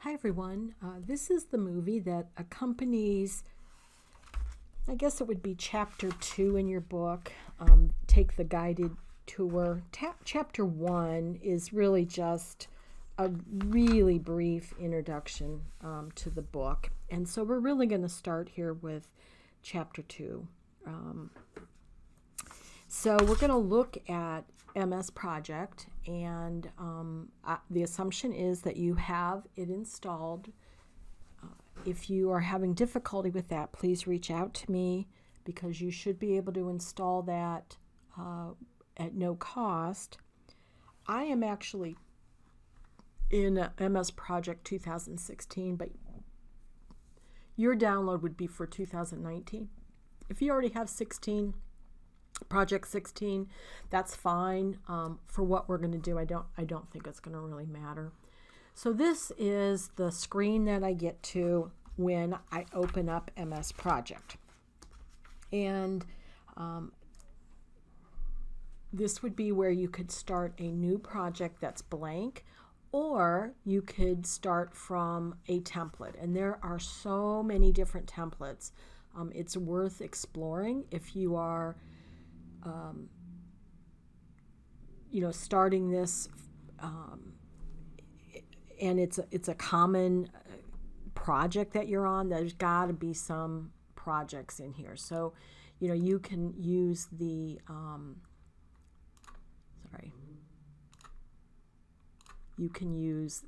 Hi everyone, this is the movie that accompanies, I guess it would be chapter 2 in your book, Take the Guided Tour. Chapter 1 is really just a really brief introduction to the book. And so we're really going to start here with chapter 2. So we're going to look at MS Project, and the assumption is that you have it installed. If you are having difficulty with that, please reach out to me because you should be able to install that at no cost. I am actually in MS Project 2016, but your download would be for 2019. If you already have Project 16, that's fine. For what we're going to do, I don't think it's going to really matter. So this is the screen that I get to when I open up MS Project. And this would be where you could start a new project that's blank, or you could start from a template. And there are so many different templates. It's worth exploring if you are starting this, and it's a common project that you're on. There's got to be some projects in here, so you can use the you can use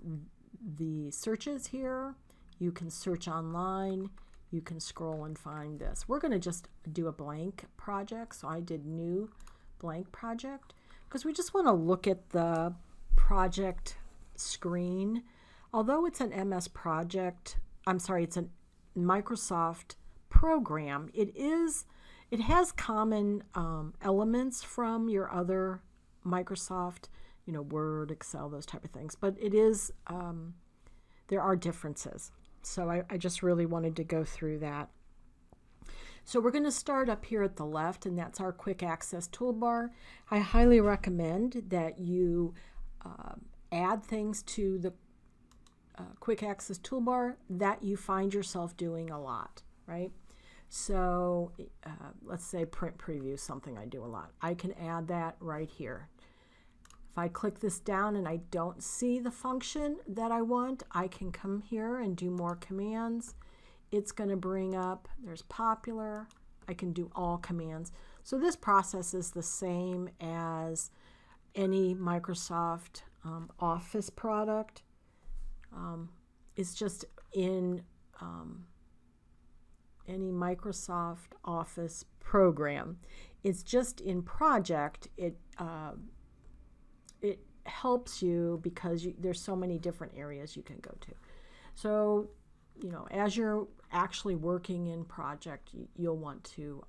the searches here. You can search online. You can scroll and find this. We're going to just do a blank project. So I did new blank project because we just want to look at the project screen. Although it's an MS project, it's a Microsoft program, it has common elements from your other Microsoft, Word, Excel, those type of things, but it is, there are differences. So I just really wanted to go through that. So we're going to start up here at the left, and that's our quick access toolbar. I highly recommend that you add things to the quick access toolbar that you find yourself doing a lot, right? So let's say print preview, something I do a lot. I can add that right here. If I click this down and I don't see the function that I want, I can come here and do more commands. It's going to bring up, there's popular, I can do all commands. So this process is the same as any Microsoft Office product. It's just in any Microsoft Office program. It's just in Project, it helps you because there's so many different areas you can go to. So, as you're actually working in Project, you'll want to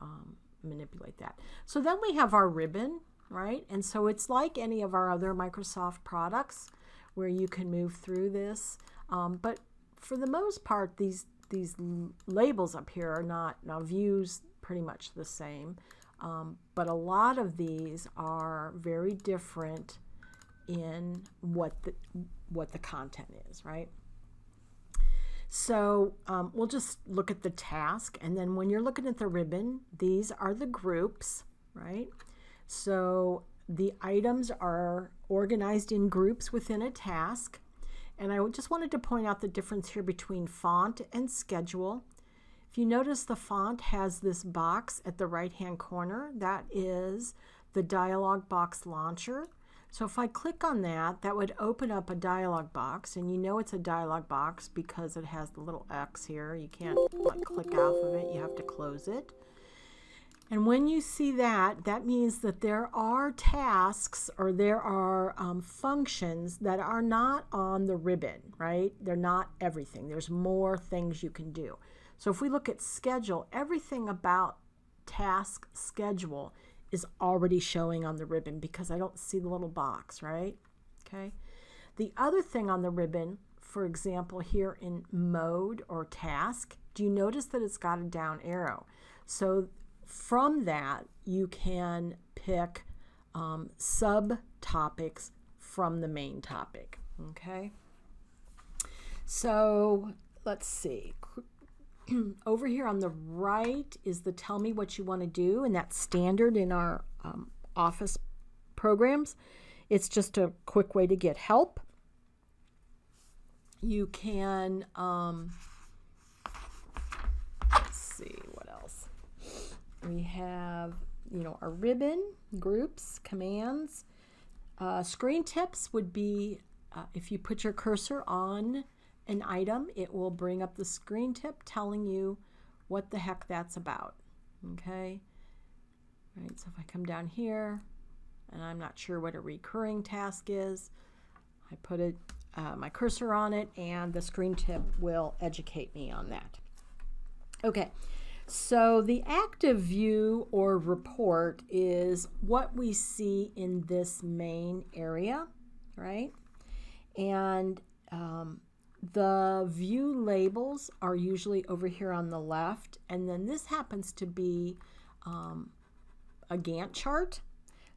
manipulate that. So then we have our ribbon, right? And so it's like any of our other Microsoft products where you can move through this. But for the most part, these labels up here are not, now views pretty much the same, but a lot of these are very different in what the content is, right? So we'll just look at the task, and then when you're looking at the ribbon, these are the groups, right? So the items are organized in groups within a task, and I just wanted to point out the difference here between font and schedule. If you notice, the font has this box at the right hand corner. That is the dialog box launcher. So if I click on that, that would open up a dialog box, and it's a dialog box because it has the little X here. You can't click off of it, you have to close it. And when you see that, that means that there are tasks or there are functions that are not on the ribbon, right? They're not everything. There's more things you can do. So if we look at schedule, everything about task schedule is already showing on the ribbon because I don't see the little box, right? Okay. The other thing on the ribbon, for example, here in mode or task, do you notice that it's got a down arrow? So from that, you can pick subtopics from the main topic, okay? So let's see. Over here on the right is the tell me what you want to do, and that's standard in our Office programs. It's just a quick way to get help. You can, let's see, what else? We have, our ribbon, groups, commands. Screen tips would be if you put your cursor on an item, it will bring up the screen tip telling you what the heck that's about. Okay? Right, so if I come down here and I'm not sure what a recurring task is, I put my cursor on it and the screen tip will educate me on that. Okay, so the active view or report is what we see in this main area, right? And the view labels are usually over here on the left, and then this happens to be a Gantt chart.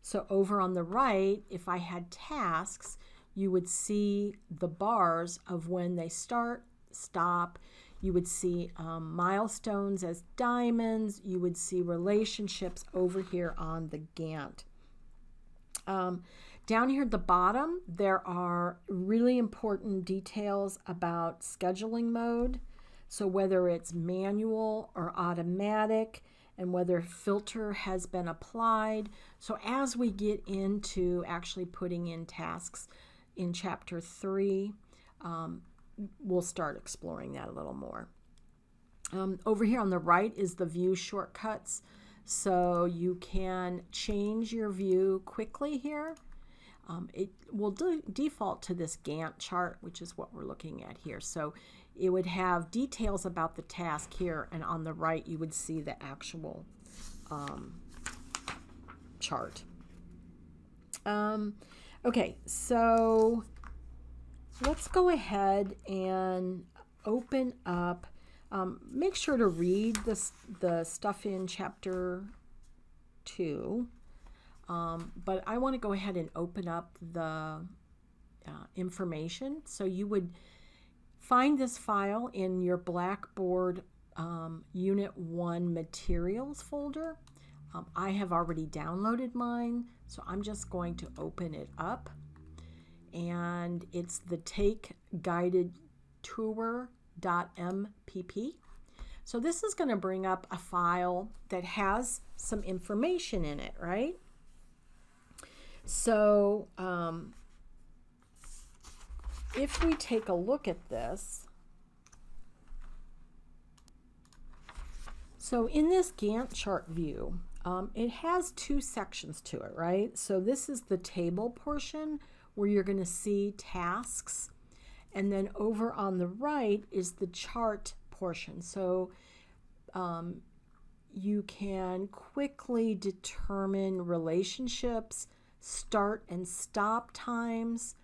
So over on the right, if I had tasks, you would see the bars of when they start, stop. You would see milestones as diamonds. You would see relationships over here on the Gantt. Down here at the bottom, there are really important details about scheduling mode. So whether it's manual or automatic, and whether filter has been applied. So as we get into actually putting in tasks in Chapter 3, we'll start exploring that a little more. Over here on the right is the view shortcuts. So you can change your view quickly here. It will default to this Gantt chart, which is what we're looking at here. So it would have details about the task here, and on the right you would see the actual chart. Okay, so let's go ahead and open up. Make sure to read the stuff in Chapter 2. But I want to go ahead and open up the information. So you would find this file in your Blackboard Unit 1 Materials folder. I have already downloaded mine, so I'm just going to open it up. And it's the Take Guided Tour.mpp. So this is going to bring up a file that has some information in it, right? So if we take a look at this, so in this Gantt chart view, it has two sections to it, right? So this is the table portion where you're going to see tasks, and then over on the right is the chart portion. So you can quickly determine relationships, start and stop times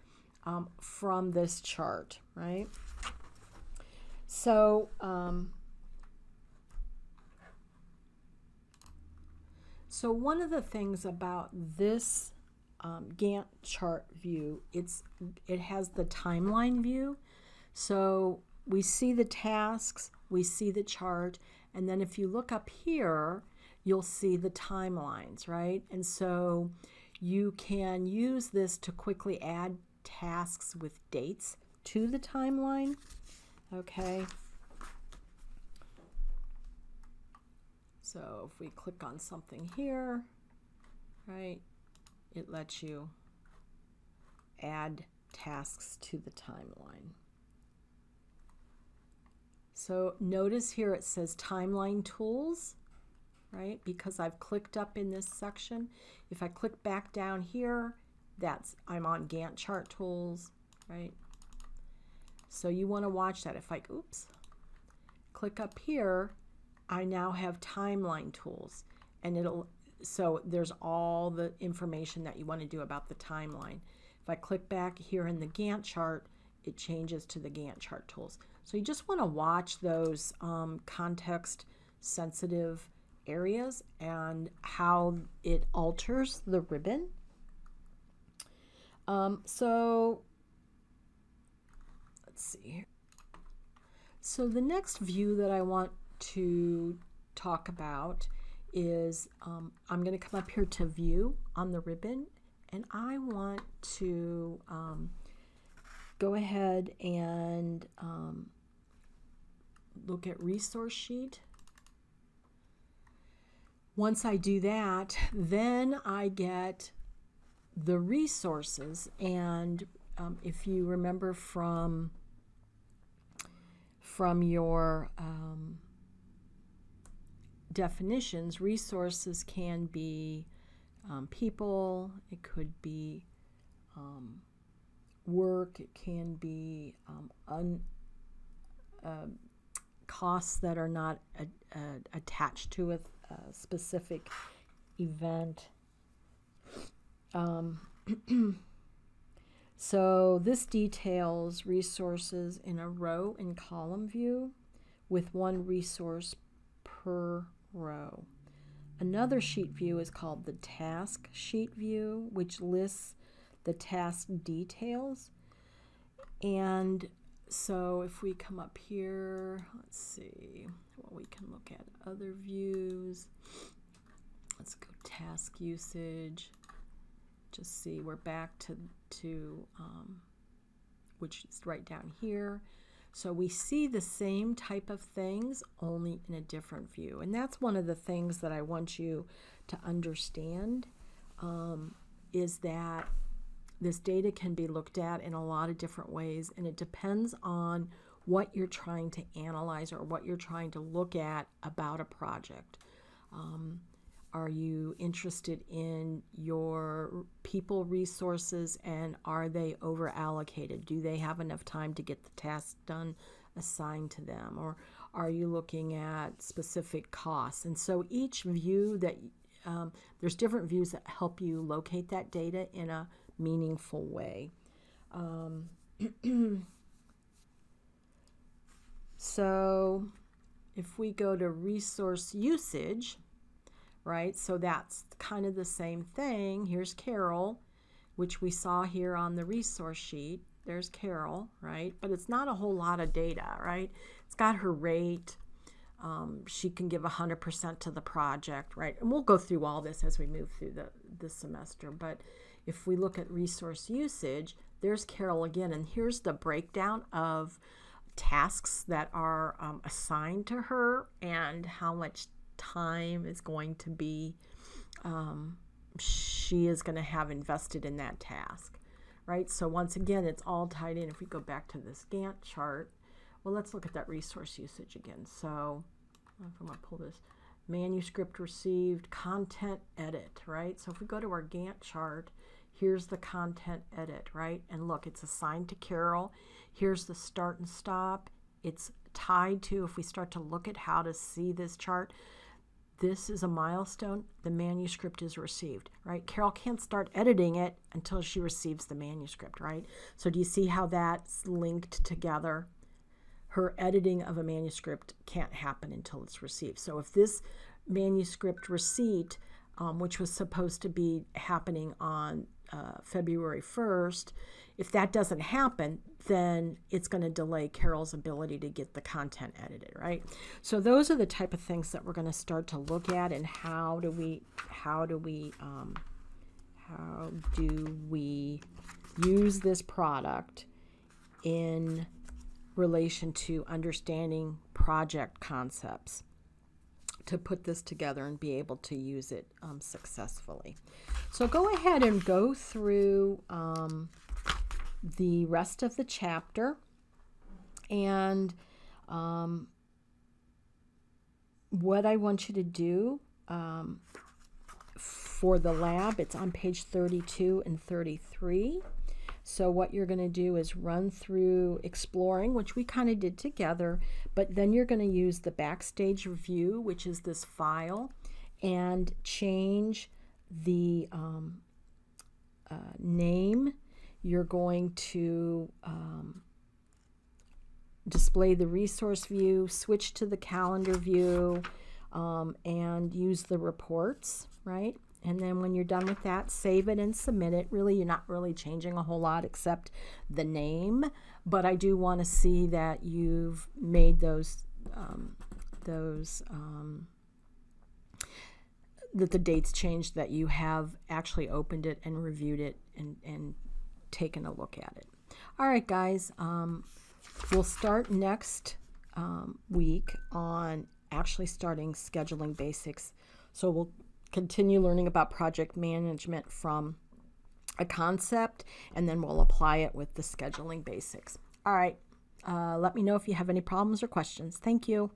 from this chart, right? So so one of the things about this Gantt chart view, it has the timeline view. So we see the tasks, we see the chart, and then if you look up here, you'll see the timelines, right? And so you can use this to quickly add tasks with dates to the timeline. Okay. So if we click on something here, right, it lets you add tasks to the timeline. So notice here it says Timeline Tools, right? Because I've clicked up in this section. If I click back down here, I'm on Gantt Chart Tools, right? So you want to watch that. If I, click up here, I now have Timeline Tools, and so there's all the information that you want to do about the timeline. If I click back here in the Gantt chart, it changes to the Gantt Chart Tools. So you just want to watch those context sensitive areas and how it alters the ribbon. So let's see here. So the next view that I want to talk about is I'm going to come up here to view on the ribbon, and I want to go ahead and look at resource sheet. Once I do that, then I get the resources, and if you remember from your definitions, resources can be people, it could be work, it can be costs that are not attached to a specific event. So this details resources in a row and column view with one resource per row. Another sheet view is called the task sheet view, which lists the task details. And so if we come up here, let's see, well, we can look at other views. Let's go task usage. Just see, we're back to which is right down here. So we see the same type of things, only in a different view. And that's one of the things that I want you to understand, is that this data can be looked at in a lot of different ways, and it depends on what you're trying to analyze or what you're trying to look at about a project. Are you interested in your people resources, and are they over allocated? Do they have enough time to get the task done assigned to them? Or are you looking at specific costs? And so each view that there's different views that help you locate that data in a meaningful way. So if we go to resource usage, right, so that's kind of the same thing. Here's Carol, which we saw here on the resource sheet. There's Carol, right, but it's not a whole lot of data, right? It's got her rate. She can give 100% to the project, right? And we'll go through all this as we move through the semester. But if we look at resource usage, there's Carol again, and here's the breakdown of tasks that are assigned to her and how much time is going to be she is going to have invested in that task, right? So once again, it's all tied in. If we go back to this Gantt chart, well, let's look at that resource usage again. So if I'm going to pull this, manuscript received, content edit, right? So if we go to our Gantt chart, here's the content edit, right? And look, it's assigned to Carol. Here's the start and stop. It's tied to, if we start to look at how to see this chart, this is a milestone. The manuscript is received, right? Carol can't start editing it until she receives the manuscript, right? So do you see how that's linked together? Her editing of a manuscript can't happen until it's received. So if this manuscript receipt, which was supposed to be happening on February 1st, if that doesn't happen, then it's going to delay Carol's ability to get the content edited, right? So those are the type of things that we're going to start to look at, and how do we use this product in relation to understanding project concepts to put this together and be able to use it successfully. So go ahead and go through the rest of the chapter, and what I want you to do for the lab, it's on page 32 and 33. So what you're going to do is run through exploring, which we kind of did together, but then you're going to use the Backstage Review, which is this file, and change the name. You're going to display the resource view, switch to the calendar view, and use the reports, right? And then when you're done with that, save it and submit it. Really, you're not really changing a whole lot except the name, but I do want to see that you've made that the dates changed, that you have actually opened it and reviewed it and taken a look at it. All right, guys, we'll start next week on actually starting scheduling basics. So we'll continue learning about project management from a concept, and then we'll apply it with the scheduling basics. All right, let me know if you have any problems or questions. Thank you.